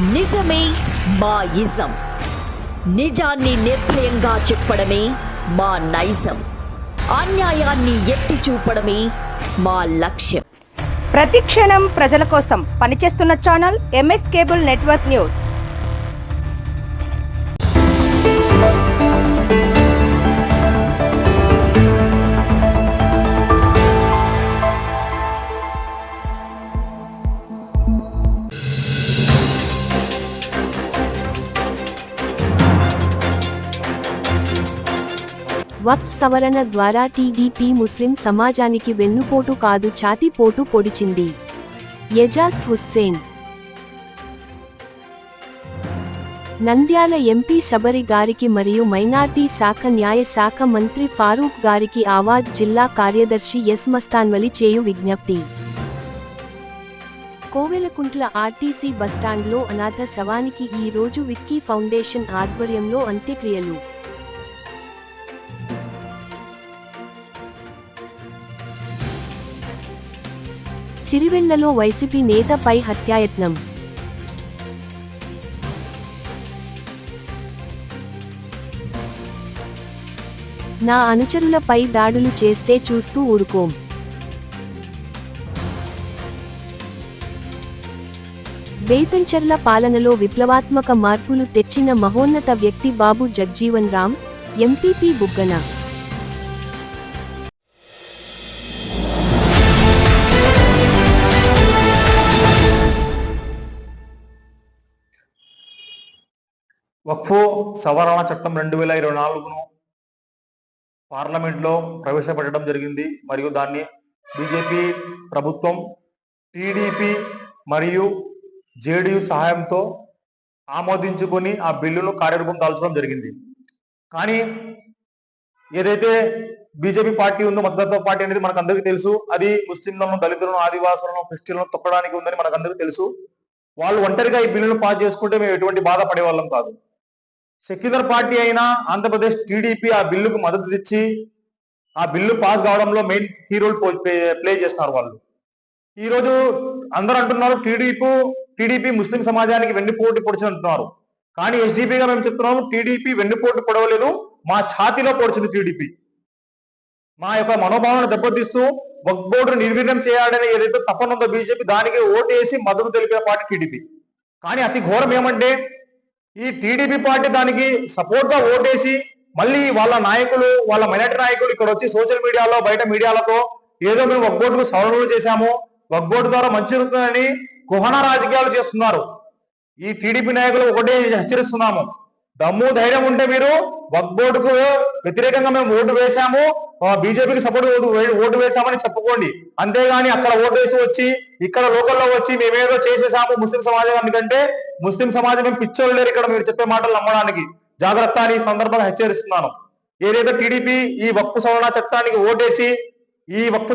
నిజమే మా ఇజం. నిజాన్ని నిర్భయంగా చెప్పడమే మా నైజం. అన్యాయాన్ని ఎత్తి చూపడమే మా లక్ష్యం. ప్రతి క్షణం ప్రజల కోసం పనిచేస్తున్న channel MS cable network news. Waqf సవరణ ద్వారా టీడీపీ ముస్లిం సమాజానికి వెన్నుపోటు కాదు ఛాతీపోటు పొడిచింది. ఎజాజ్ హుస్సేన్. నంద్యాల ఎంపీ శబరి గారికి మరియు మైనార్టీ శాఖ న్యాయ శాఖ మంత్రి ఫారూక్ గారికి ఆవాజ్ జిల్లా కార్యదర్శి ఎస్ మస్తాన్వలి చేయు విజ్ఞప్తి. కోవెలకుంట్ల ఆర్టీసీ బస్టాండ్లో అనాథ శవానికి ఈ రోజు విక్కీ ఫౌండేషన్ ఆధ్వర్యంలో అంత్యక్రియలు. సిరివెళ్లలో వైసీపీ నేతపై హత్యాయత్నం. నా అనుచరులపై దాడులు చేస్తే చూస్తూ ఊరుకోం. బేతంచెర్ల పాలనలో విప్లవాత్మక మార్పులు తెచ్చిన మహోన్నత వ్యక్తి బాబు జగ్జీవన్ రామ్, ఎంపీపీ బుగ్గన. వక్ఫ్ సవరణ చట్టం 2024ను పార్లమెంట్లో ప్రవేశపెట్టడం జరిగింది. మరియు దాన్ని బీజేపీ ప్రభుత్వం టీడీపీ మరియు జేడీయూ సహాయంతో ఆమోదించుకొని ఆ బిల్లును కార్యరూపం దాల్చడం జరిగింది. కానీ ఏదైతే బీజేపీ పార్టీ ఉందో, మద్దతు పార్టీ అనేది మనకు అందరికీ తెలుసు. అది ముస్లింలను, దళితులను, ఆదివాసులను, క్రిస్టియన్లను తొక్కడానికి ఉందని మనకు అందరికీ తెలుసు. వాళ్ళు ఒంటరిగా ఈ బిల్లును పాస్ చేసుకుంటే మేము ఎటువంటి బాధపడే వాళ్ళం కాదు. సెక్యులర్ పార్టీ అయినా ఆంధ్రప్రదేశ్ టీడీపీ ఆ బిల్లుకు మద్దతు ఇచ్చి ఆ బిల్లు పాస్ కావడంలో మెయిన్ కీ రోల్ ప్లే చేస్తారు వాళ్ళు. ఈరోజు అందరూ అంటున్నారు టీడీపీ ముస్లిం సమాజానికి వెన్నుపోటు పొడిచి అంటున్నారు. కానీ ఎస్డీపీగా మేము చెప్తున్నాము, టీడీపీ వెన్నుపోటు పొడవలేదు, మా ఛాతీలో పొడిచింది టీడీపీ. మా యొక్క మనోభావాలను దెబ్బతీస్తూ వక్ఫ్ బోర్డును నిర్వీర్యం చేయాలని ఏదైతే తపన ఉందో బీజేపీ, దానికి ఓటేసి మద్దతు తెలిపిన పార్టీ టీడీపీ. కానీ అతి ఘోరం ఏమంటే ఈ టీడీపీ పార్టీ దానికి సపోర్ట్ గా ఓటేసి మళ్ళీ వాళ్ళ నాయకులు, వాళ్ళ మైనార్టీ నాయకులు ఇక్కడ వచ్చి సోషల్ మీడియాలో, బయట మీడియాలతో ఏదో మేము వక్ఫ్ బోర్డుకు సవరణలు చేశాము, వక్ఫ్ బోర్డు ద్వారా మంచి జరుగుతుందని కుహన రాజకీయాలు చేస్తున్నారు. ఈ టీడీపీ నాయకులు ఒకటే హెచ్చరిస్తున్నాము, దమ్ము ధైర్యం ఉంటే మీరు వక్ఫ్ బోర్డుకు వ్యతిరేకంగా మేము ఓటు వేశాము, బీజేపీకి సపోర్ట్ ఓటు వేశామని చెప్పుకోండి. అంతేగాని అక్కడ ఓటు వేసి వచ్చి ఇక్కడ లోకల్లో వచ్చి మేమేదో చేసేసాము ముస్లిం సమాజానికి అంటే, ముస్లిం సమాజం ఏం పిచ్చోళ్ళు లేరు ఇక్కడ మీరు చెప్పే మాటలు నమ్మడానికి. జాగ్రత్త అని ఈ సందర్భంగా హెచ్చరిస్తున్నాను. ఏదైతే టీడీపీ ఈ వక్ఫ్ సవరణ చట్టానికి ఓటేసి ఈ వక్ఫ్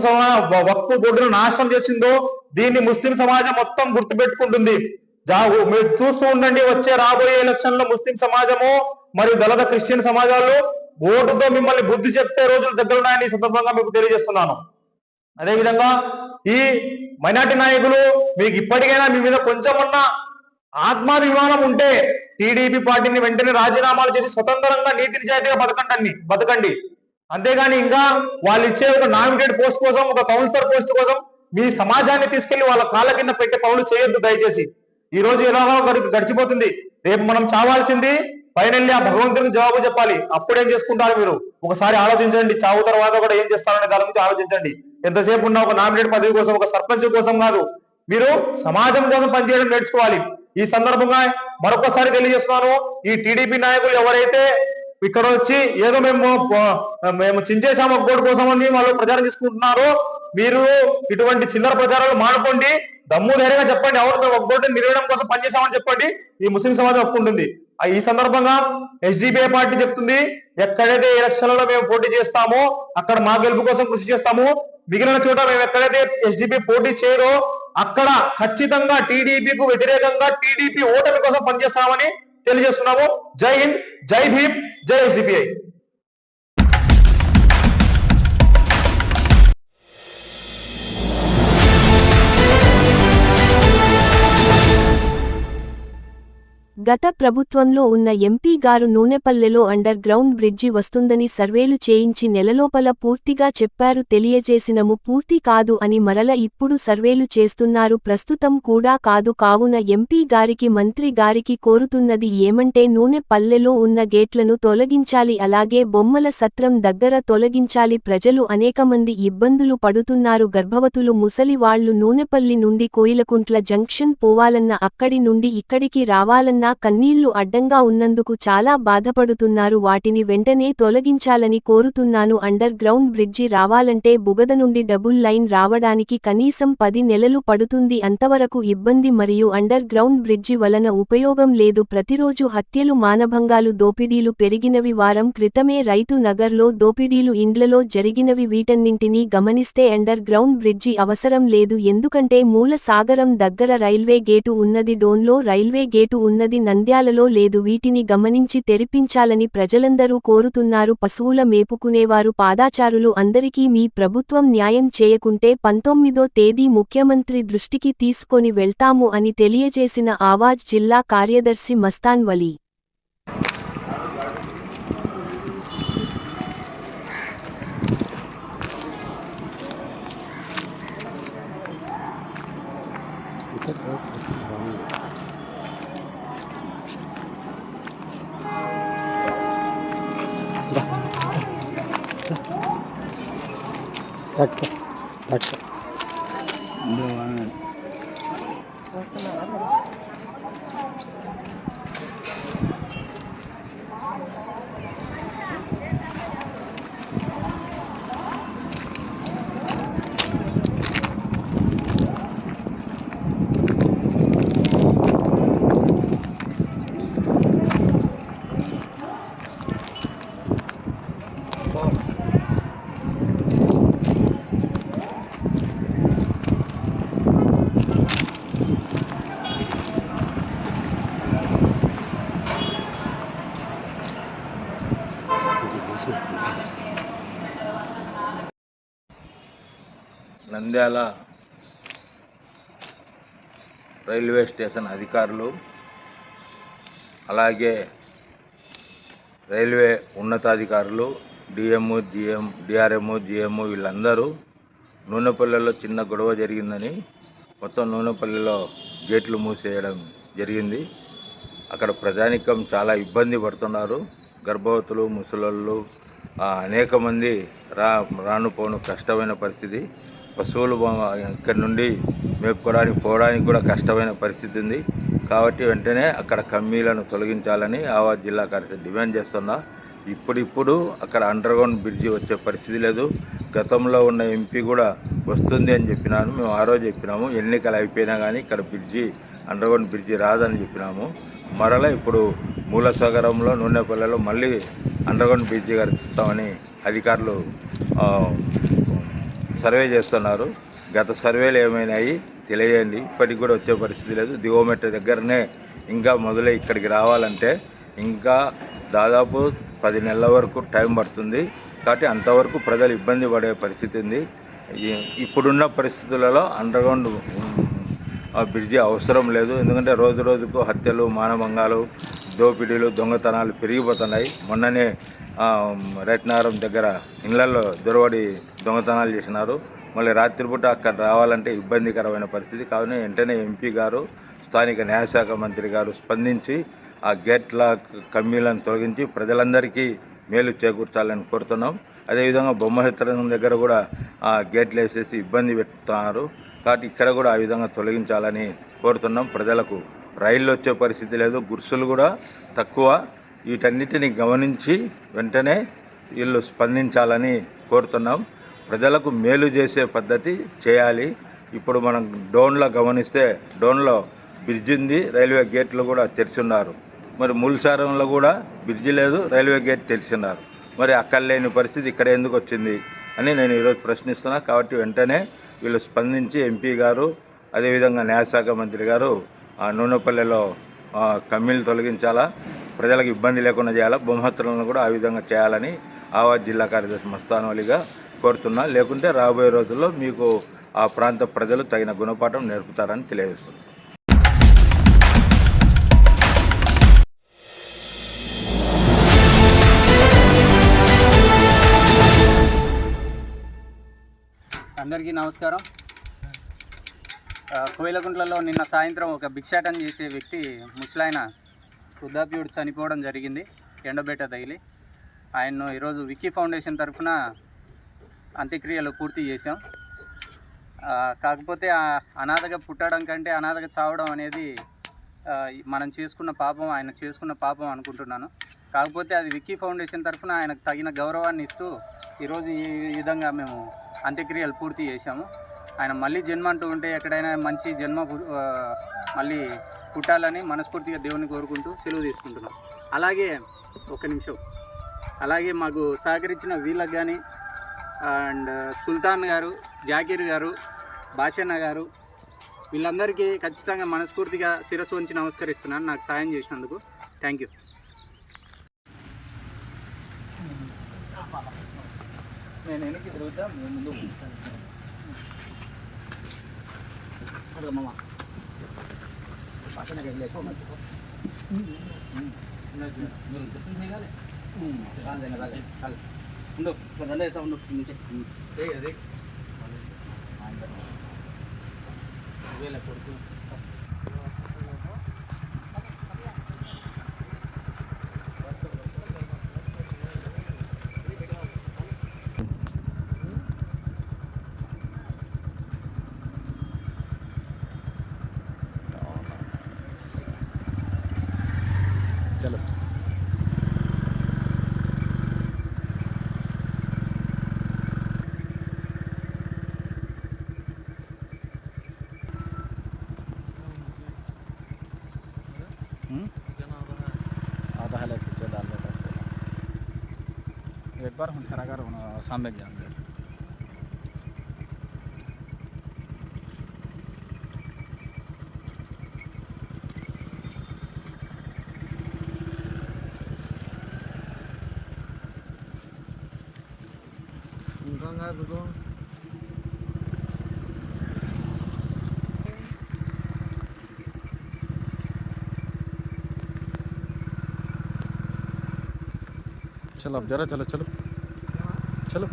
బోర్డును నాశనం చేసిందో, దీన్ని ముస్లిం సమాజం మొత్తం గుర్తుపెట్టుకుంటుంది. మీరు చూస్తూ ఉండండి, వచ్చే రాబోయే ఎలక్షన్ లో ముస్లిం సమాజము మరియు దళిత క్రిస్టియన్ సమాజాలు ఓటుతో మిమ్మల్ని బుద్ధి చెప్తే రోజులు దగ్గరున్నాయని ఈ సందర్భంగా మీకు తెలియజేస్తున్నాను. అదేవిధంగా ఈ మైనార్టీ నాయకులు, మీకు ఇప్పటికైనా మీ మీద కొంచెమన్నా ఆత్మాభిమానం ఉంటే టీడీపీ పార్టీని వెంటనే రాజీనామాలు చేసి స్వతంత్రంగా నీతి నిజాయితీగా బతకండి. అంతేగాని ఇంకా వాళ్ళు ఇచ్చే ఒక నామినేటెడ్ పోస్ట్ కోసం, ఒక కౌన్సిలర్ పోస్ట్ కోసం మీ సమాజాన్ని తీసుకెళ్లి వాళ్ళ కాళ్ళ కింద పెట్టే పనులు చేయొద్దు దయచేసి. ఈ రోజు ఎలాగో గడిచిపోతుంది, రేపు మనం చావాల్సింది ఫైనల్లీ ఆ భగవంతునికి జవాబు చెప్పాలి. అప్పుడేం చేసుకుంటారు మీరు ఒకసారి ఆలోచించండి. చావు తర్వాత కూడా ఏం చేస్తారనే దాని గురించి ఆలోచించండి. ఎంతసేపు ఉన్న ఒక నామినేట్ పదవి కోసం, ఒక సర్పంచ్ కోసం కాదు, మీరు సమాజం కోసం పనిచేయడం నేర్చుకోవాలి. ఈ సందర్భంగా మరొకసారి తెలియజేస్తున్నాను, ఈ టీడీపీ నాయకులు ఎవరైతే ఇక్కడ వచ్చి ఏదో మేము చించేసాము ఒక బోర్డు కోసం అని వాళ్ళు ప్రచారం తీసుకుంటున్నారో, మీరు ఇటువంటి చిల్లర ప్రచారాలు మానుకోండి. దమ్ము ధైర్యంగా చెప్పండి, అవును మేము ఒక బోర్డుని నిర్వహణ కోసం పనిచేసామని చెప్పండి. ఈ ముస్లిం సమాజం ఒప్పుకుంటుంది. ఈ సందర్భంగా ఎస్డిపిఐ పార్టీ చెప్తుంది, ఎక్కడైతే ఎలక్షన్లలో మేము పోటీ చేస్తామో అక్కడ మా గెలుపు కోసం కృషి చేస్తాము. మిగిలిన చోట మేము ఎక్కడైతే ఎస్డిపి పోటీ చేయరో అక్కడ ఖచ్చితంగా టీడీపీకు వ్యతిరేకంగా టీడీపీ ఓటమి కోసం పనిచేస్తామని తెలియజేస్తున్నాము. జై హింద్, జై భీమ్, జై ఎస్డిపిఐ. గత ప్రభుత్వంలో ఉన్న ఎంపీ గారు నూనెపల్లెలో అండర్ గ్రౌండ్ బ్రిడ్జి వస్తుందని సర్వేలు చేయించి నెలలోపల పూర్తిగా చెప్పారు, తెలియజేసినము పూర్తి కాదు అని మరల ఇప్పుడు సర్వేలు చేస్తున్నారు, ప్రస్తుతం కూడా కాదు. కావున ఎంపీ గారికి మంత్రి గారికి కోరుతున్నది ఏమంటే నూనెపల్లెలో ఉన్న గేట్లను తొలగించాలి, అలాగే బొమ్మల సత్రం దగ్గర తొలగించాలి. ప్రజలు అనేకమంది ఇబ్బందులు పడుతున్నారు, గర్భవతులు ముసలి వాళ్లు నూనెపల్లి నుండి కోయిలకుంట్ల జంక్షన్ పోవాలన్నా అక్కడి నుండి ఇక్కడికి రావాలన్నా కన్నీళ్లు అడ్డంగా ఉన్నందుకు చాలా బాధపడుతున్నారు, వాటిని వెంటనే తొలగించాలని కోరుతున్నాను. అండర్ గ్రౌండ్ బ్రిడ్జి రావాలంటే బుగద నుండి డబుల్ లైన్ రావడానికి కనీసం 10 నెలలు పడుతుంది, అంతవరకు ఇబ్బంది. మరియు అండర్ గ్రౌండ్ బ్రిడ్జి వలన ఉపయోగం లేదు, ప్రతిరోజు హత్యలు మానభంగాలు దోపిడీలు పెరిగినవి, వారం క్రితమే రైతు నగర్లో దోపిడీలు ఇండ్లలో జరిగినవి. వీటన్నింటినీ గమనిస్తే అండర్ గ్రౌండ్ బ్రిడ్జి అవసరం లేదు, ఎందుకంటే మూల సాగరం దగ్గర రైల్వే గేటు ఉన్నది, డోన్లో రైల్వే గేటు ఉన్నది, నంద్యాలలో లేదు. వీటిని గమనించి తెరిపించాలని ప్రజలందరూ కోరుతున్నారు. పశువుల మేపుకునేవారు పాదాచారులు అందరికీ మీ ప్రభుత్వం న్యాయం చేయకుంటే 19వ తేదీ ముఖ్యమంత్రి దృష్టికి తీసుకొని వెళ్తాము అని తెలియజేసిన ఆవాజ్ జిల్లా కార్యదర్శి మస్తాన్ వలీ. నంద్యాల రైల్వే స్టేషన్ అధికారులు, అలాగే రైల్వే ఉన్నతాధికారులు, డిఆర్ఎం, జిఎం వీళ్ళందరూ నూనెపల్లెలో చిన్న గొడవ జరిగిందని మొత్తం నూనెపల్లెలో గేట్లు మూసేయడం జరిగింది. అక్కడ ప్రజానికం చాలా ఇబ్బంది పడుతున్నారు, గర్భవతులు, ముసలోళ్ళు అనేక మంది రాను పోను కష్టమైన పరిస్థితి. పశువులు ఇక్కడి నుండి మేపుకోవడానికి పోవడానికి కూడా కష్టమైన పరిస్థితి ఉంది. కాబట్టి వెంటనే అక్కడ కమ్మీలను తొలగించాలని ఆవాజ్ జిల్లా కార్యదర్శి డిమాండ్ చేస్తున్నా. ఇప్పుడు అక్కడ అండర్గ్రౌండ్ బ్రిడ్జి వచ్చే పరిస్థితి లేదు. గతంలో ఉన్న ఎంపీ కూడా వస్తుంది అని చెప్పినాను, మేము ఆ రోజు చెప్పినాము. ఎన్నికలు అయిపోయినా కానీ ఇక్కడ అండర్గ్రౌండ్ బ్రిడ్జి రాదని చెప్పినాము. మరలా ఇప్పుడు మూలసాగరంలో నూనెపల్లెలో మళ్ళీ అండర్గ్రౌండ్ బ్రిడ్జి కట్టిస్తామని అధికారులు సర్వే చేస్తున్నారు. గత సర్వేలు ఏమైనాయి తెలియజేయండి. ఇప్పటికి కూడా వచ్చే పరిస్థితి లేదు. దిగోమెట్ట దగ్గరనే ఇంకా మొదలై ఇక్కడికి రావాలంటే ఇంకా దాదాపు 10 నెలల వరకు టైం పడుతుంది. కాబట్టి అంతవరకు ప్రజలు ఇబ్బంది పడే పరిస్థితి ఉంది. ఇప్పుడున్న పరిస్థితులలో అండర్గ్రౌండ్ బ్రిడ్జి అవసరం లేదు. ఎందుకంటే రోజు రోజుకు హత్యలు, మానభంగాలు, దోపిడీలు, దొంగతనాలు పెరిగిపోతున్నాయి. మొన్ననే రైతనగరం దగ్గర ఇళ్లలో దొరవడి దొంగతనాలు చేసినారు. మళ్ళీ రాత్రిపూట అక్కడ రావాలంటే ఇబ్బందికరమైన పరిస్థితి. కావున వెంటనే ఎంపీ గారు, స్థానిక న్యాయశాఖ మంత్రి గారు స్పందించి ఆ గేట్ల కమ్మీలను తొలగించి ప్రజలందరికీ మేలు చేకూర్చాలని కోరుతున్నాం. అదేవిధంగా బొమ్మహిత్రం దగ్గర కూడా ఆ గేట్లు వేసేసి ఇబ్బంది పెడుతున్నారు. కాబట్టి ఇక్కడ కూడా ఆ విధంగా తొలగించాలని కోరుతున్నాం. ప్రజలకు రైళ్ళు వచ్చే పరిస్థితి లేదు, గుర్సులు కూడా తక్కువ. వీటన్నిటిని గమనించి వెంటనే వీళ్ళు స్పందించాలని కోరుతున్నాం. ప్రజలకు మేలు చేసే పద్ధతి చేయాలి. ఇప్పుడు మనం డోన్లో గమనిస్తే డోన్లో బ్రిడ్జి ఉంది, రైల్వే గేట్లు కూడా తెరిచున్నారు. మరి మూలసారంలో కూడా బ్రిడ్జి లేదు, రైల్వే గేట్ తెరిచున్నారు. మరి అక్కడ లేని పరిస్థితి ఇక్కడ ఎందుకు వచ్చింది అని నేను ఈరోజు ప్రశ్నిస్తున్నా. కాబట్టి వెంటనే వీళ్ళు స్పందించి ఎంపీ గారు, అదేవిధంగా న్యాయశాఖ మంత్రి గారు నూనెపల్లెలో కమ్మీలు తొలగించాలా, ప్రజలకు ఇబ్బంది లేకుండా చేయాలా, బొమ్మహత్రలను కూడా ఆ విధంగా చేయాలని ఆవాజ్ జిల్లా కార్యదర్శి మస్తాన్ వలీగా కోరుతున్నా. లేకుంటే రాబోయే రోజుల్లో మీకు ఆ ప్రాంత ప్రజలు తగిన గుణపాఠం నేర్పుతారని తెలియజేస్తున్నారు. అందరికీ నమస్కారం. కోయిలకుంట్లలో నిన్న సాయంత్రం ఒక భిక్షాటన చేసే వ్యక్తి ముసలాయన వృద్ధాప్యుడు చనిపోవడం జరిగింది. ఎండబెట్ట తగిలి ఆయన్ను ఈరోజు విక్కీ ఫౌండేషన్ తరఫున అంత్యక్రియలు పూర్తి చేశాం. కాకపోతే అనాథగా పుట్టడం కంటే అనాథగా చావడం అనేది మనం చేసుకున్న పాపం, ఆయన చేసుకున్న పాపం అనుకుంటున్నాను. కాకపోతే అది విక్కీ ఫౌండేషన్ తరఫున ఆయనకు తగిన గౌరవాన్ని ఇస్తూ ఈరోజు ఈ విధంగా మేము అంత్యక్రియలు పూర్తి చేశాము. ఆయన మళ్ళీ జన్మ అంటూ ఉంటే ఎక్కడైనా మంచి జన్మ మళ్ళీ పుట్టాలని మనస్ఫూర్తిగా దేవుని కోరుకుంటూ సెలవు తీసుకుంటున్నాం. అలాగే ఒక నిమిషం, అలాగే మాకు సహకరించిన వీళ్ళకి కానీ అండ్ సుల్తాన్ గారు, జాకీర్ గారు, భాషన్న గారు, వీళ్ళందరికీ ఖచ్చితంగా మనస్ఫూర్తిగా శిరస్సు వంచి నమస్కరిస్తున్నాను నాకు సాయం చేసినందుకు. Thank you. నేను వెనక్కి తిరుగుతా, ముందు चलो आधा है पिक्चर डाल देता एक बार हम खरागर सामने जान दे चलो अब जरा चलो चलो चलो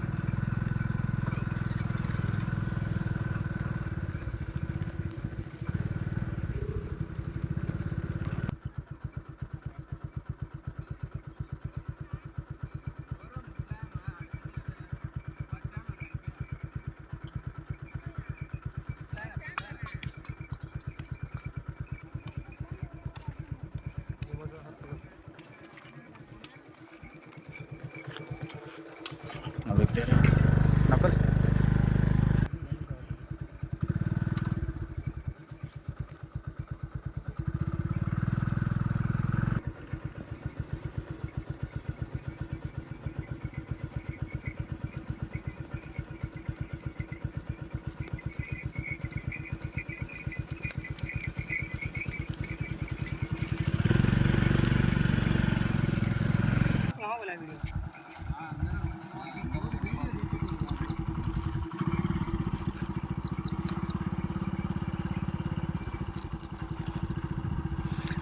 नकल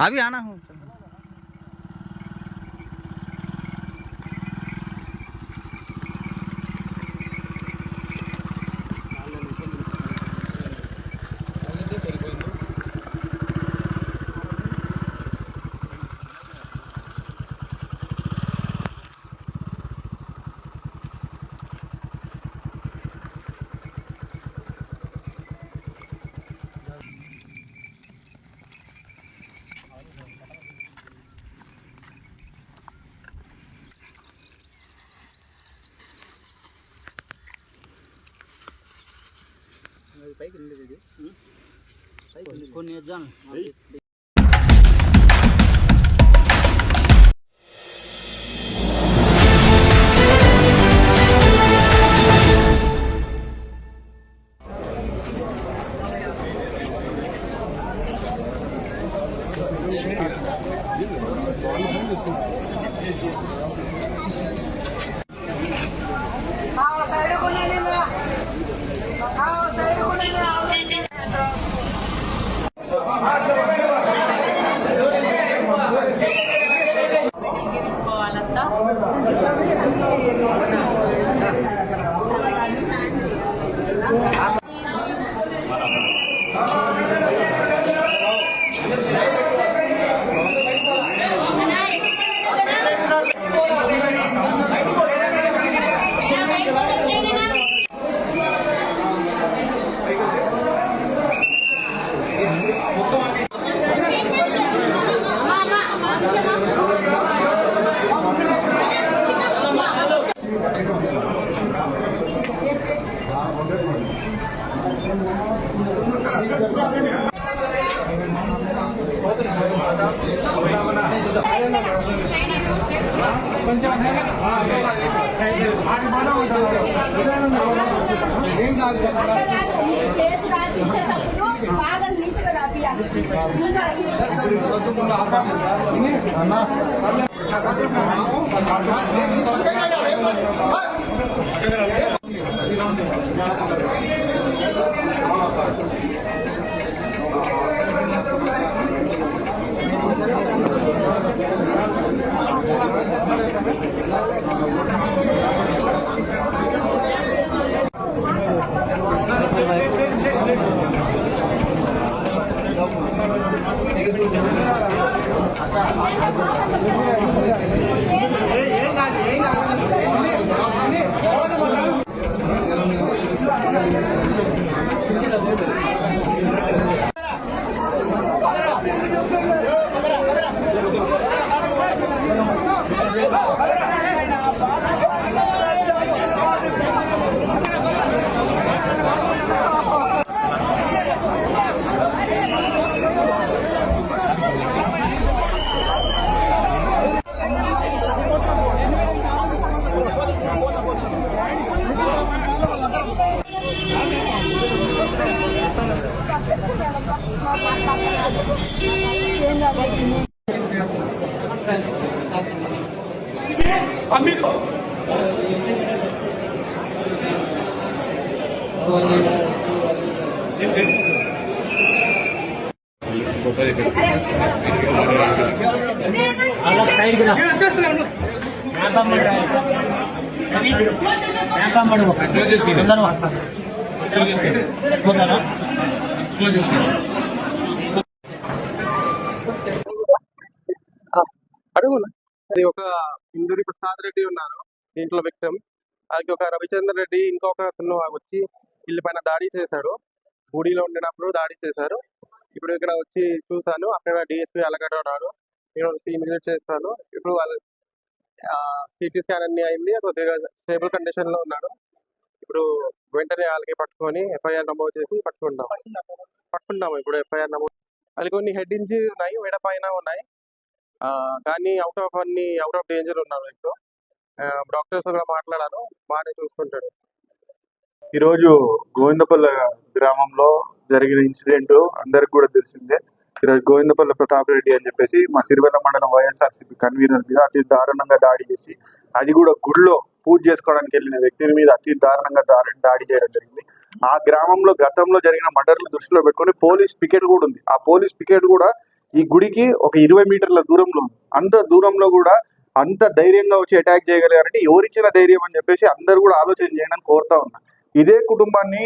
अभी आना हूँ. కొన్ని ఎగ్జామ్ తీసుకోవాలంతా అడుగునా అది ఒక ఇందూరి ప్రసాద్ రెడ్డి ఉన్నారు దీంట్లో వ్యక్తం. అది ఒక రవిచంద్ర రెడ్డి ఇంకొక అతను వచ్చి ఇల్లు పైన దాడి చేశాడు. గుడిలో ఉండినప్పుడు దాడి చేశారు. ఇప్పుడు ఇక్కడ వచ్చి చూసాను, అక్కడ డిఎస్పీ అలగడ్డ ఉన్నాడు. నేను సీన్ విజిట్ చేస్తాను. ఇప్పుడు వాళ్ళు సిటీ స్కాన్ అన్ని అయింది, కొద్దిగా స్టేబుల్ కండిషన్ లో ఉన్నాడు. ఇప్పుడు వెంటనే వాళ్ళకి పట్టుకొని ఎఫ్ఐఆర్ నమోదు చేసి పట్టుకుంటాము. ఇప్పుడు ఎఫ్ఐఆర్ నమోదు వాళ్ళకి కొన్ని హెడ్ ఇంజరీ ఉన్నాయి, మెడ పైన ఉన్నాయి. కానీ అవుట్ ఆఫ్ డేంజర్ ఉన్నారు. ఇప్పుడు డాక్టర్స్ కూడా మాట్లాడాను, బాగానే చూసుకుంటాడు. ఈరోజు గోవిందపల్లి గ్రామంలో జరిగిన ఇన్సిడెంట్ అందరికి కూడా తెలిసిందే. ఈరోజు గోవిందపల్లి ప్రతాప్ రెడ్డి అని చెప్పేసి మా సిరివెల్ల మండలం వైఎస్ఆర్సీపీ కన్వీనర్ మీద అతి దారుణంగా దాడి చేసి, అది కూడా గుడిలో పూజ చేసుకోవడానికి వెళ్ళిన వ్యక్తి మీద అతి దారుణంగా దాడి చేయడం జరిగింది. ఆ గ్రామంలో గతంలో జరిగిన మర్డర్లు దృష్టిలో పెట్టుకొని పోలీస్ పికెట్ కూడా ఉంది. ఆ పోలీస్ పికెట్ కూడా ఈ గుడికి ఒక 20 మీటర్ల దూరంలో ఉంది. అంత దూరంలో కూడా అంత ధైర్యంగా వచ్చి అటాక్ చేయగలిగారంటే ఎవరిచ్చిన ధైర్యం అని చెప్పేసి అందరూ కూడా ఆలోచన చేయడానికి కోరుతా ఉన్నా. ఇదే కుటుంబాన్ని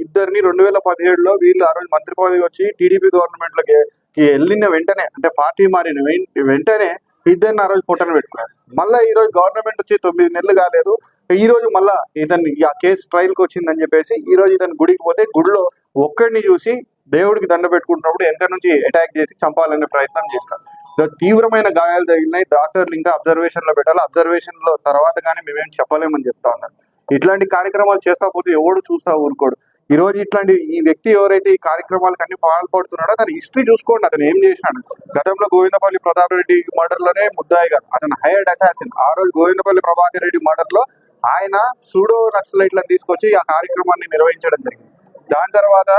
ఇద్దరిని 2017లో వీళ్ళు ఆ రోజు మంత్రి పదవి వచ్చి టీడీపీ గవర్నమెంట్ లోకి వెళ్ళిన వెంటనే, అంటే పార్టీ మారిన వెంటనే ఇద్దరిని ఆ రోజు పొట్టన పెట్టుకున్నారు. మళ్ళీ ఈ రోజు గవర్నమెంట్ వచ్చి 9 నెలలు కాలేదు, ఈ రోజు మళ్ళా ఇతన్ని ఆ కేసు ట్రయల్ కి వచ్చిందని చెప్పేసి ఈ రోజు ఇతను గుడికి పోతే గుడిలో ఒక్కడిని చూసి దేవుడికి దండ పెట్టుకుంటున్నప్పుడు వెనక నుంచి అటాక్ చేసి చంపాలనే ప్రయత్నం చేస్తారు. తీవ్రమైన గాయాలు తగిలినాయి. డాక్టర్లు ఇంకా అబ్జర్వేషన్ లో పెట్టాలి. అబ్జర్వేషన్ లో తర్వాత కానీ మేమేం చెప్పలేమని చెప్తా ఉన్నారు. ఇట్లాంటి కార్యక్రమాలు చేస్తా పోతే ఎవడు చూస్తా ఊరుకోడు. ఈ రోజు ఇట్లాంటి ఈ వ్యక్తి ఎవరైతే ఈ కార్యక్రమాలకు అన్ని పాల్పడుతున్నాడో అతని హిస్టరీ చూసుకోండి. అతను ఏం చేసినాడు. గతంలో గోవిందపల్లి ప్రతాప్ రెడ్డి మర్డర్ లోనే ముద్దాయిగా అతను హైర్డ్ అసాసిన్. ఆ రోజు గోవిందపల్లి ప్రభాకర్ రెడ్డి మర్డర్ లో ఆయన సూడో నక్సలైట్లను తీసుకొచ్చి ఆ కార్యక్రమాన్ని నిర్వహించడం జరిగింది. దాని తర్వాత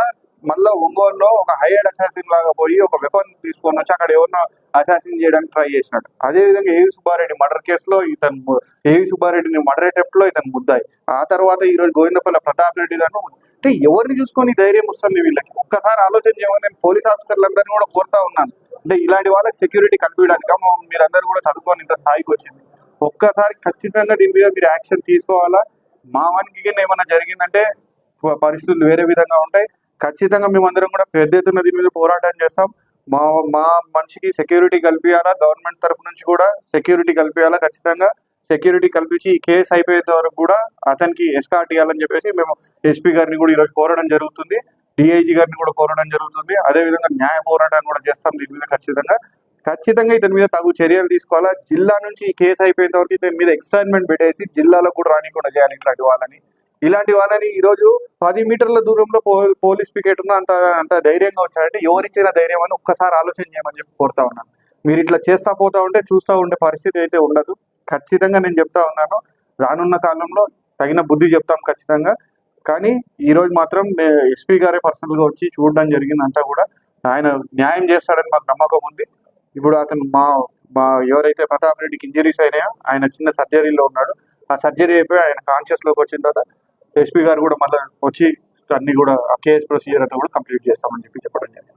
మళ్ళా ఒంగోలులో ఒక హైర్డ్ అసాసిన్ లాగా పోయి ఒక వెపన్ తీసుకొని వచ్చి అక్కడ ఎవరినో అసాసిన్ చేయడానికి ట్రై చేసినాడు. అదే విధంగా ఏవి సుబ్బారెడ్డి మర్డర్ కేసులో ఏవి సుబ్బారెడ్డిని మర్డర్ అటెంప్ట్ లో ఇతను ముద్దాయి. ఆ తర్వాత ఈ రోజు గోవిందపల్లి ప్రతాప్ రెడ్డి గారు అంటే ఎవరిని చూసుకొని ధైర్యం వస్తుంది వీళ్ళకి. ఒక్కసారి ఆలోచన చేయమని నేను పోలీస్ ఆఫీసర్లందరినీ కూడా కోరుతా ఉన్నాను. అంటే ఇలాంటి వాళ్ళకి సెక్యూరిటీ కల్పించడానికి మీరందరూ కూడా చదువుకొని ఇంత స్థాయికి వచ్చింది. ఒక్కసారి ఖచ్చితంగా దీని మీద మీరు యాక్షన్ తీసుకోవాలా. మా వానికి ఏమైనా జరిగిందంటే పరిస్థితులు వేరే విధంగా ఉంటాయి. ఖచ్చితంగా మేమందరం కూడా పెద్ద ఎత్తున దీని మీద పోరాటం చేస్తాం. మా మనిషికి సెక్యూరిటీ కల్పించాలా. గవర్నమెంట్ తరఫు నుంచి కూడా సెక్యూరిటీ కల్పించాలా. ఖచ్చితంగా సెక్యూరిటీ కల్పించి ఈ కేసు అయిపోయేంత వరకు కూడా అతనికి ఎస్కార్ట్ ఇవ్వాలని చెప్పేసి మేము ఎస్పీ గారిని కూడా ఈరోజు కోరడం జరుగుతుంది. డిఐజీ గారిని కూడా కోరడం జరుగుతుంది. అదేవిధంగా న్యాయ పోరాటాన్ని కూడా చేస్తాం దీని మీద. ఖచ్చితంగా ఇతని మీద తగు చర్యలు తీసుకోవాలా. జిల్లా నుంచి ఈ కేసు అయిపోయేంత వరకు ఇతని మీద ఎక్సైన్మెంట్ పెట్టేసి జిల్లాలో కూడా రానికుండా చేయాలి ఇట్లాంటి వాళ్ళని. ఇలాంటి వాళ్ళని ఈరోజు 10 మీటర్ల దూరంలో పోలీస్ పికెట్ ఉన్న అంత ధైర్యంగా వచ్చారంటే ఎవరిచ్చిన ధైర్యం అని ఒక్కసారి ఆలోచన చేయమని చెప్పి కోరుతా ఉన్నాను. మీరు ఇట్లా చేస్తా పోతా ఉంటే చూస్తూ ఉండే పరిస్థితి అయితే ఉండదు. ఖచ్చితంగా నేను చెప్తా ఉన్నాను, రానున్న కాలంలో తగిన బుద్ధి చెప్తాం ఖచ్చితంగా. కానీ ఈరోజు మాత్రం ఎస్పీ గారే పర్సనల్గా వచ్చి చూడడం జరిగిందంతా కూడా. ఆయన న్యాయం చేస్తాడని మాకు నమ్మకం ఉంది. ఇప్పుడు అతను మా ఎవరైతే ప్రతాప్ రెడ్డికి ఇంజరీస్ అయినాయో ఆయన చిన్న సర్జరీలో ఉన్నాడు. ఆ సర్జరీ అయిపోయి ఆయన కాన్షియస్లోకి వచ్చిన తర్వాత ఎస్పీ గారు కూడా మళ్ళీ వచ్చి అన్ని కూడా ఆ కేసు ప్రొసీజర్ అంతా కూడా కంప్లీట్ చేస్తామని చెప్పడం జరిగింది.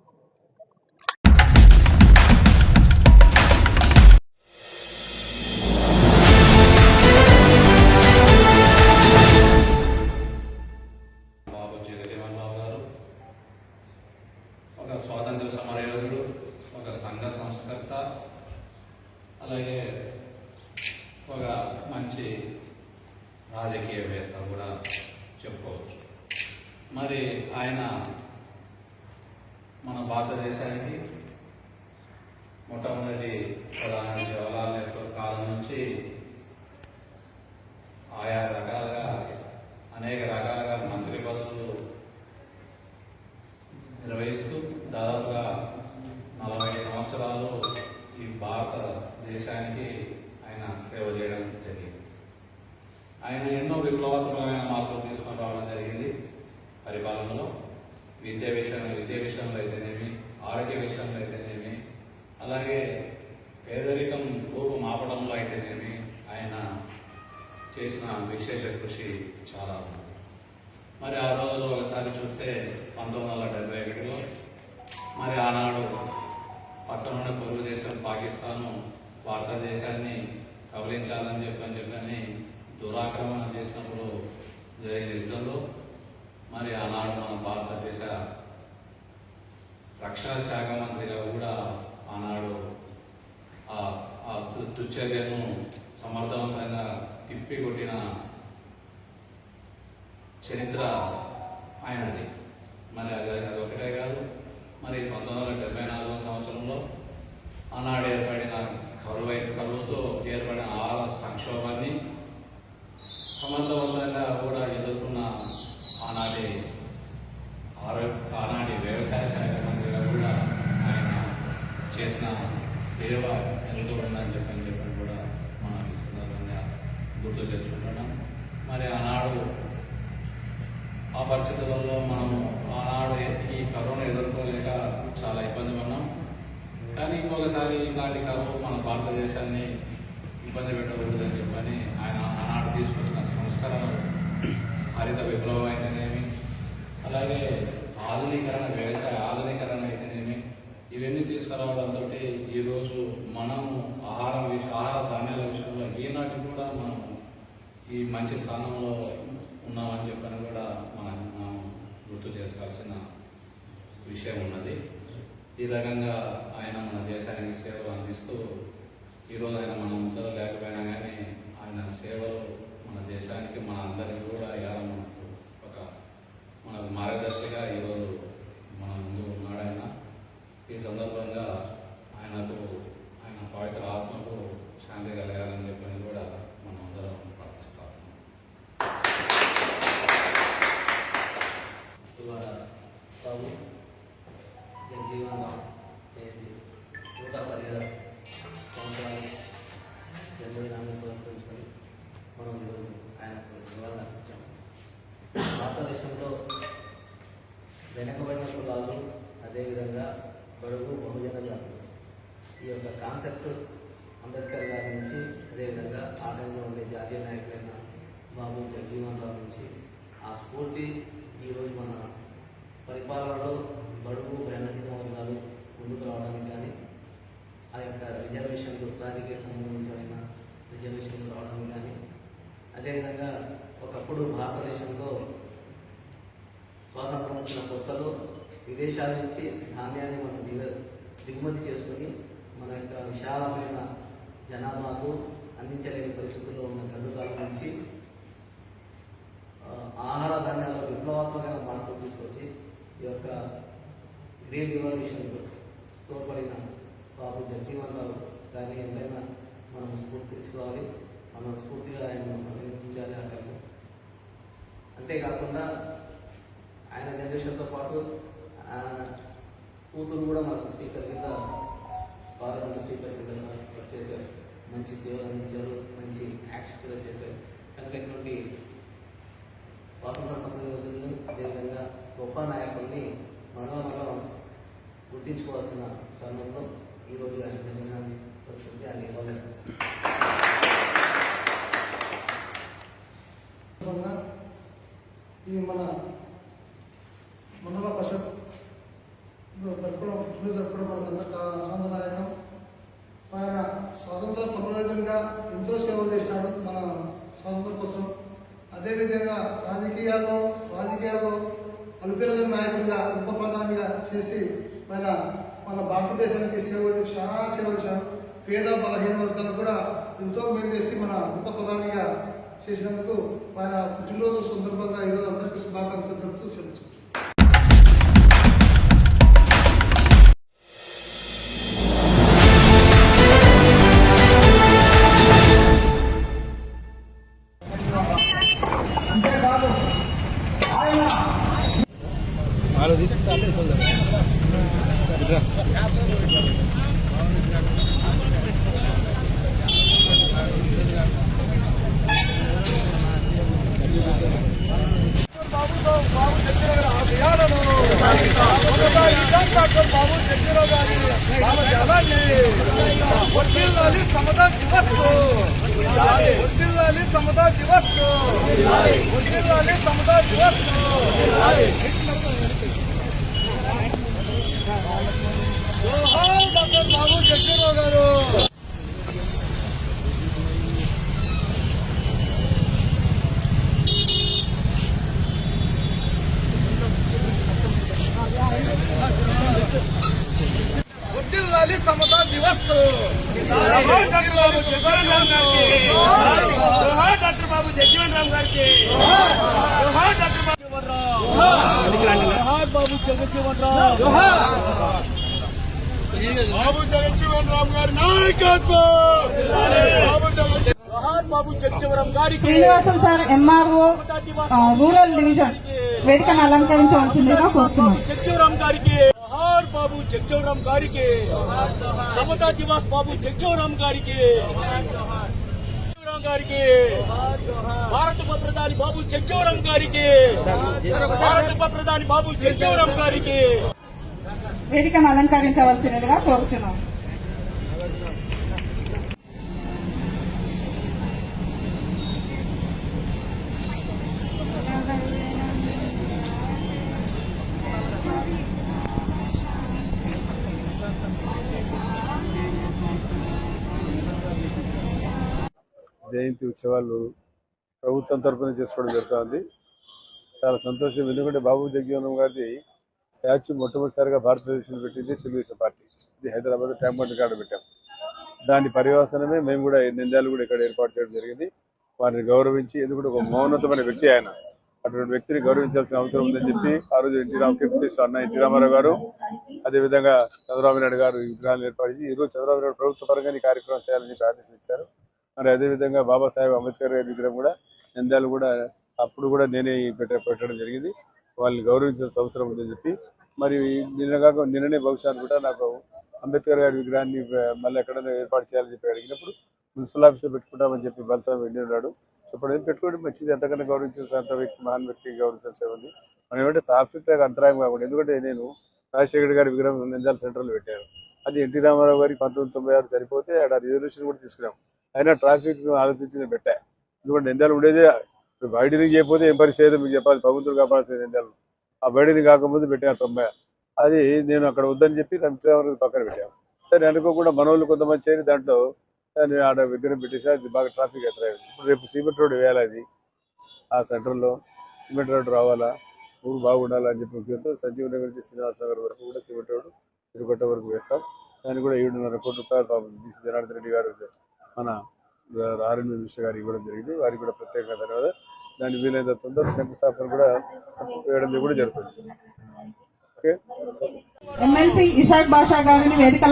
ఒక స్వాతంత్ర సమరయోధుడు, ఒక సంఘ సంస్కర్త, అలాగే ఒక మంచి రాజకీయవేత్త కూడా చెప్పుకోవచ్చు. మరి ఆయన మన భారతదేశానికి మొట్టమొదటి ప్రధాని జవహర్లాల్ నెహ్రూ కాలం నుంచి ఆయా రకాలుగా అనేక రకాలుగా మంత్రి పదవులు నిర్వహిస్తూ దాదాపుగా 40 సంవత్సరాలు ఈ భారతదేశానికి ఆయన సేవ చేయడం జరిగింది. ఆయన ఎన్నో విప్లవాత్మకమైన మార్పులు తీసుకొని రావడం జరిగింది పరిపాలనలో. విద్య విషయంలో అయితేనేమి, ఆరోగ్య విషయంలో అయితేనేమి, అలాగే పేదరికం రూపు మాపడంలో అయితేనేమి ఆయన చేసిన విశేష కృషి చాలా ఉంది. మరి ఆ రోజుల్లో ఒకసారి చూస్తే 1971లో మరి ఆనాడు పక్కనున్న పొరుగు దేశం పాకిస్తాను భారతదేశాన్ని కబలించాలని చెప్పని దురాక్రమణ చేసినప్పుడు జరిగిన యుద్ధంలో మరి ఆనాడు మన భారతదేశ రక్షణ శాఖ మంత్రిగా కూడా ఆనాడు ఆ దుశ్చర్యను సమర్థవంతంగా తిప్పికొట్టిన చరిత్ర ఆయనది. మరి అది ఒకటే కాదు, మరి 1974 సంవత్సరంలో ఆనాడు ఏర్పడిన కరువుతో ఏర్పడిన ఆహార సంక్షోభాన్ని సమర్థవంతంగా కూడా ఎదుర్కొన్న ఆనాటి వ్యవసాయ శాఖ మంత్రిగా కూడా ఆయన చేసిన సేవ ఎంతో ఉందని చెప్పని కూడా మనం ఈ సందర్భంగా గుర్తు చేసుకుంటున్నాం. మరి ఆనాడు ఆ పరిస్థితులలో మనము ఆనాడు ఈ కరోనా ఎదుర్కోలేక చాలా ఇబ్బంది పడినాం. కానీ ఇంకొకసారి ఇలాంటి కరువు మన భారతదేశాన్ని ఇబ్బంది పెట్టకూడదని చెప్పని ఆయన ఆనాడు తీసుకొచ్చిన సంస్కరణలు, హరిత విప్లవం అయితేనేమి, అలాగే వ్యవసాయ ఆధునీకరణ అయితేనేమి, ఇవన్నీ తీసుకురావడంతో ఈరోజు మనము ఆహార ధాన్యాల విషయంలో ఈనాటి కూడా మనం ఈ మంచి స్థానంలో ఉన్నామని చెప్పని కూడా మనం గుర్తు చేసుకోవాల్సిన విషయం ఉన్నది. ఈ రకంగా ఆయన మన దేశానికి సేవలు అందిస్తూ ఈరోజు ఆయన మన ముద్దలు లేకపోయినా కానీ ఆయన సేవలు మన దేశానికి, మన అందరికీ కూడా మనకు మార్గదర్శిగా ఈరోజు మన ముందు ఉన్నాడు ఆయన. ఈ సందర్భంగా ఆయన పవిత్ర ఆత్మకు శాంతి కలగాలని చెప్పని కూడా మనం అందరం ప్రార్థిస్తాం. బాబు జగజీవన్ రామ్ జయంతి 117వ సంవత్సరాలు జన్మదినాన్ని పురస్కరించుకొని మనం ఈరోజు ఆయనకు నివాళులు అర్పించాము. భారతదేశంలో వెనకబడిన కులాలు, అదేవిధంగా బడుగు బహుజన జాతులు, ఈ యొక్క కాన్సెప్ట్ అంబేద్కర్ గారి నుంచి, అదేవిధంగా ఆ టైంలో ఉండే జాతీయ నాయకులైన బాబు జగజీవన్ రామ్ నుంచి ఆ స్ఫూర్తి ఈరోజు మన పరిపాలనలో బడుగు బలహీన వర్గాలు ముందుకు రావడానికి కానీ, ఆ యొక్క రిజర్వేషన్లు, రాజకీయ సంబంధించిన రిజర్వేషన్లు రావడానికి కానీ, అదేవిధంగా ఒకప్పుడు భారతదేశంలో స్వాతంత్రం వచ్చిన కొత్తలో విదేశాల నుంచి ధాన్యాన్ని మనం దిగుమతి చేసుకుని మన యొక్క విశాలమైన జనాభాకు అందించలేని పరిస్థితుల్లో ఉన్న గడ్డుకాలం నుంచి ఆహార ధాన్యాల్లో విప్లవాత్మకమైన మార్పులు తీసుకొచ్చి ఈ యొక్క గ్రీన్ రివల్యూషన్కు తోడ్పడిన బాబు జగజీవన్ రామ్ గారిని ఎంతైనా మనం స్ఫూర్తించుకోవాలి. మనం స్ఫూర్తిగా ఆయన అభినందించాలి. అంతేకాకుండా ఆయన జనరేషన్తో పాటు కూతురు కూడా మాకు స్పీకర్ కింద పార్లమెంట్ స్పీకర్ కింద వర్క్ చేశారు, మంచి సేవలు అందించారు, మంచి యాక్ట్స్ కూడా చేశారు. కనుక ఇటువంటి స్వాతంత్ర సమరయోధులను అదేవిధంగా గొప్ప నాయకుల్ని మనం గుర్తించుకోవాల్సిన తరుణంలో ఈరోజు ఆయన జన్మదినాన్ని ప్రస్తుతం ఆయన ఇవ్వలేదు. ఈ మన మండల పరిషత్ జరపడం మనకందరికీ ఆనందదాయకం. ఆయన స్వాతంత్ర సమరయోధునిగా ఎంతో సేవలు చేసినాడు మన స్వాతంత్రం కోసం. అదేవిధంగా రాజకీయాల్లో అలుపెరగని నాయకుడిగా ఉప ప్రధానిగా చేసి మన భారతదేశానికి చాలా సేవ చేశారు. పేద బలహీన వర్గాలకు కూడా ఎంతో మేలు చేసి మన ఉప ప్రధానిగా చేసినందుకు ఆయన పుట్టినరోజు సందర్భంగా ఈరోజు అందరికీ శుభాకాంక్షలు తెలుపుతూ చెల్లించుకుంటున్నాను. సమతా దివస్ డాక్టర్ బాబు జగ్జీవన్ రామ్ గారికి, డాక్టర్ బాబు జగజ్జీవన్ రామ్, బాబు జగజ్జీవన్ రామ్ గారి నాయకత్వం, బాబు జగజ్జీవన్ గారికి. Srinivasam sir MRO rural division వేదికను అలంకరించవలసిందిగా కోరుతున్నాం. జగజ్జీవన్ గారికి, బాబు జగజ్జీవన్ గారికి, సమతా దివాస్ బాబు జగజ్జీవన్ గారికి, గారికి, భారత ఉప ప్రధాని బాబు జగజ్జీవన్ గారికి, భారత ఉప ప్రధాని బాబు జగజ్జీవన్ గారికి వేదికను అలంకరించవలసిందిగా కోరుతున్నాం. జయంతి ఉత్సవాలు ప్రభుత్వం తరఫున చేసుకోవడం జరుగుతుంది. చాలా సంతోషం. ఎందుకంటే బాబు జగజ్జీవన్ గారి స్టాచ్యూ మొట్టమొదటిసారిగా భారతదేశంలో పెట్టింది తెలుగుదేశం పార్టీ. ఇది హైదరాబాద్ ట్యాంక్ బండ్ కాడ పెట్టాం. దాని పర్యవసనమే మేము కూడా నంద్యాల కూడా ఇక్కడ ఏర్పాటు చేయడం జరిగింది. వారిని గౌరవించి, ఎందుకంటే ఒక మౌనతమైన వ్యక్తి ఆయన, అటువంటి వ్యక్తిని గౌరవించాల్సిన అవసరం ఉందని చెప్పి ఆ రోజు ఎన్టీ రామారావు గారు, అదేవిధంగా చంద్రబాబు నాయుడు గారు విగ్రహాలను ఏర్పాటు చేసి ఈరోజు చంద్రబాబు నాయుడు ప్రభుత్వ పరంగా ఈ కార్యక్రమం చేయాలని చెప్పి ఆదేశించారు. మరి అదేవిధంగా బాబాసాహెబ్ అంబేద్కర్ గారి విగ్రహం కూడా నంద్యాల కూడా అప్పుడు కూడా నేనే పెట్టడం జరిగింది. వాళ్ళని గౌరవించాల్సిన అవసరం ఉందని చెప్పి, మరి నిన్ననే బహుశా కూడా నాకు అంబేద్కర్ గారి విగ్రహాన్ని మళ్ళీ ఎక్కడైనా ఏర్పాటు చేయాలని చెప్పి అడిగినప్పుడు మున్సిపల్ ఆఫీస్లో పెట్టుకుంటామని చెప్పి బలస్వామి వెళ్ళి ఉన్నాడు. చెప్పడం పెట్టుకోవడం మంచిది, ఎంతకన్నా గౌరవించాల్సిన అంత వ్యక్తి, మహాన్ వ్యక్తికి గౌరవించాల్సి ఉంది. మనం ఏమంటే ట్రాఫిక్ అంతరాయం కాకుండా, ఎందుకంటే నేను రాజశేఖర్ గారి విగ్రహం నంద్యాల సెంటర్లో పెట్టాను. అది ఎన్టీ రామారావు గారికి 1996 సరిపోతే ఆడ రిజర్వేషన్ కూడా తీసుకున్నాం. అయినా ట్రాఫిక్ ఆలోచించి పెట్టా. ఎందుకంటే నంద్యాల ఉండేదే బయటని చేయకపోతే ఏం పరిస్థితి మీకు చెప్పాలి, ప్రభుత్వం కాపాడాల్సింది నంద్యాలను. ఆ బయటని కాకముందు పెట్టాను 90. అది నేను అక్కడ వద్దని చెప్పి రంజారావు పక్కన పెట్టాను. సరే అనుకోకుండా మనోళ్ళు కొంతమంది చేరి దాంట్లో నేను ఆడ విగ్రహం పెట్టేసి అది బాగా ట్రాఫిక్ ఎత్తరైంది. ఇప్పుడు రేపు సిమెంట్ రోడ్ వేయాలి, అది ఆ సెంటర్లో సిమెంట్ రోడ్ రావాలా, ఊరు బాగుండాలని చెప్పి ఉద్దేశంతో సంజీవ్ నగర్ నుంచి శ్రీనివాస్ నగర్ వరకు కూడా సిమెంట్ రోడ్ తిరుపతి వరకు వేస్తాం. దాన్ని కూడా 7.5 కోట్ల రూపాయలు బీసీ జనార్దన్ రెడ్డి గారు, మన ఆర్ఎన్ మినిస్టర్ గారు ఇవ్వడం జరిగింది. వారికి కూడా ప్రత్యేకంగా ధన్యవాదాలు. దాన్ని వీలైనంత తొందరగా శంకుస్థాపన కూడా వేయడం కూడా జరుగుతుంది. ఓకే. ఎమ్మెల్సీ ఇషాక్ బాషా గారిని వేదిక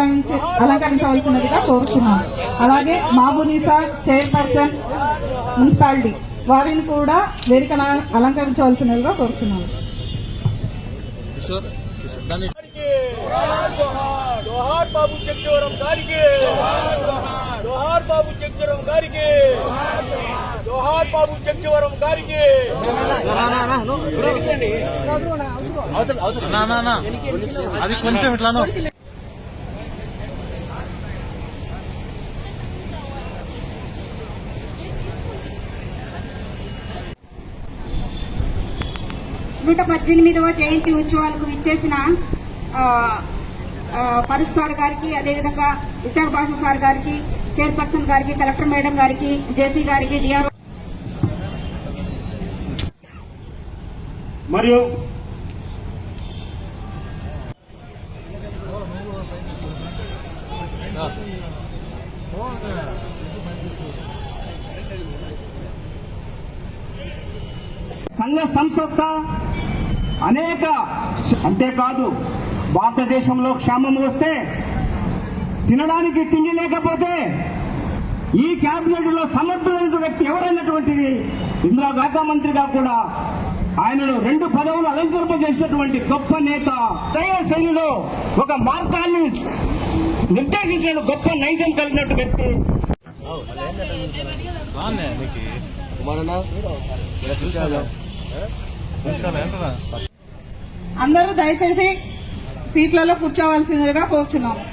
అలంకరించవలసినదిగా కోరుతున్నాను. అలాగే మహబూనిసా చైర్పర్సన్ మున్సిపాలిటీ వారిని కూడా వేదికను అలంకరించవలసినదిగా కోరుచున్నాను. జోహార్ బాబు జగ్జీవన్ గారికి, జోహార్ బాబు జగ్జీవన్ గారికి, జోహార్ బాబు జగ్జీవన్ గారికి. అది కొంచెం ఇట్లాను. నూట 18వ జయంతి ఉత్సవాలకు విచ్చేసిన ఫరూక్ సార్ గారికి, అదేవిధంగా ఇసాక్ బాషా సార్ గారికి, చైర్పర్సన్ గారికి, కలెక్టర్ మేడం గారికి, జేసీ గారికి, డిఆర్ఓ మరియు సంఘ సంస్థ అనేక, అంతేకాదు భారతదేశంలో క్షేమం వస్తే తినడానికి తిండి లేకపోతే ఈ కేబినెట్ లో సమర్థులైన వ్యక్తి ఎవరైనటువంటిది ఇందిరా గాంధీ మంత్రిగా కూడా ఆయనను 2 పదవులు అలంకరింపజేసినటువంటి గొప్ప నేత, దైవ శైలిలో ఒక మార్గాన్ని నిర్దేశించిన గొప్ప నైజం కలిగినట్టు వ్యక్తి. అందరూ దయచేసి సీట్లలో కూర్చోవలసినదిగా కోరుచున్నాము.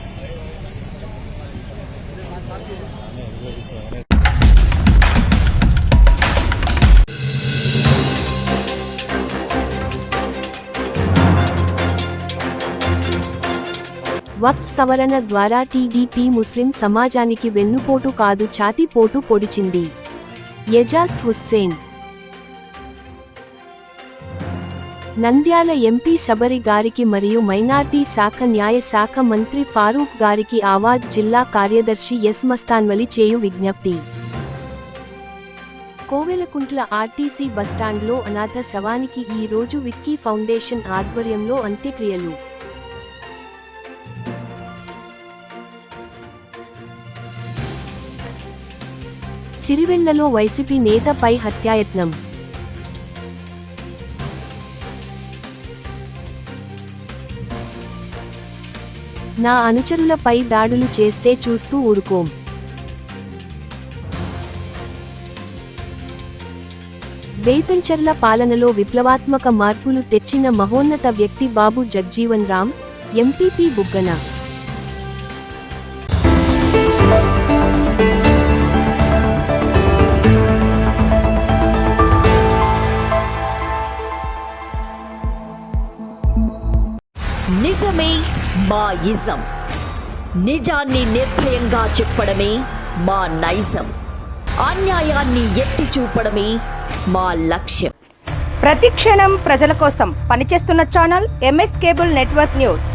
వక్ఫ్ సవరణ ద్వారా టీడీపీ ముస్లిం సమాజానికి వెన్నుపోటు కాదు ఛాతీపోటు పొడిచింది. ఎజాజ్ హుస్సేన్. నంద్యాల ఎంపీ శబరి గారికి మరియు మైనార్టీ శాఖ న్యాయ శాఖ మంత్రి ఫారూక్ గారికి ఆవాజ్ జిల్లా కార్యదర్శి ఎస్ మస్తాన్వలి చేయు విజ్ఞప్తి. కోవెలకుంట్ల ఆర్టీసీ బస్టాండ్లో అనాథ శవానికి ఈ రోజు విక్కీ ఫౌండేషన్ ఆధ్వర్యంలో అంత్యక్రియలు. సిరివెల్లలో వైసీపీ నేతపై హత్యాయత్నం. నా అనుచరులపై దాడులు చేస్తే చూస్తూ ఊరుకోం. బేతంచెర్ల పాలనలో విప్లవాత్మక మార్పులు తెచ్చిన మహోన్నత వ్యక్తి బాబు జగ్జీవన్ రామ్, ఎంపీపీ బుగ్గన. నిజమే మా ఇజం. నిజాన్ని నిర్భయంగా చెప్పడమే మా నైజం. అన్యాయాన్ని ఎత్తి చూపడమే మా లక్ష్యం. ప్రతి క్షణం ప్రజల కోసం పనిచేస్తున్న channel MS cable network news.